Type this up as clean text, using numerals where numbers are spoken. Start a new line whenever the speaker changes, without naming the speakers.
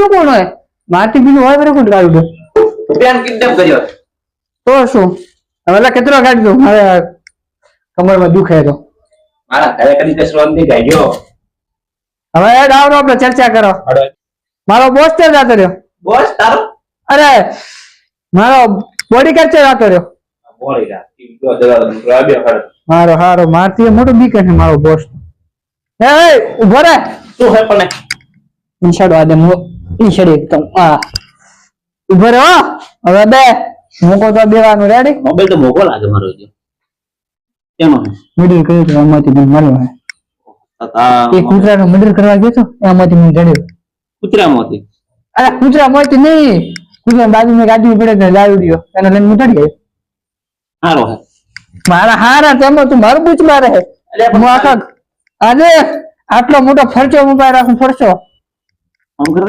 બીજું કોણ હોય મારથી બીજું હોય બરે કોણ કાઢ્યું
બેન કિડનેપ કર્યો
તો શું હવે કેટલો કાઢી દો મારે કમરમાં દુખે તો
મારા ઘરે કદી કસરો નથી ગાયો
હવે ડાવરો આપણે ચર્ચા કરો મારો બોસ છે જાતો રહ્યો
બોસ તારો
અરે મારો બોડી કેચ જાતો રહ્યો
બોલી રા ઈ જો રાબે ખડ
મારો હારો મારથી મોટો બીકે છે મારો બોસ એ ઉભો રે
શું હે પણ
ઇન્શાડ વાદે ઇન્શાડ એકદમ આ ઉભો રે હો હવે બે મૂકો તો દેવાનું રેડી
મોબાઈલ તો મોકો લાગે મારો જો કેમ
મિડલ કર્યું તો આમાંથી મને મળ્યો હે એક કૂતરાનો મર્ડર કરવા ગયો તો એમાંથી મને જડ્યો
કૂતરામાંથી
અરે કૂતરામાંથી નહીં કૂતરા બાજુમાં ગાડી પડે ને લાવી રહ્યો એને લઈને મુટાડી ગયો
હારો હે
મારા હારા તેમાં તું મારું પૂછ મારે હે હું આખા આજે આટલો મોટો ખર્ચો મોબાઈલ રાખું ફરશો
આમ કરે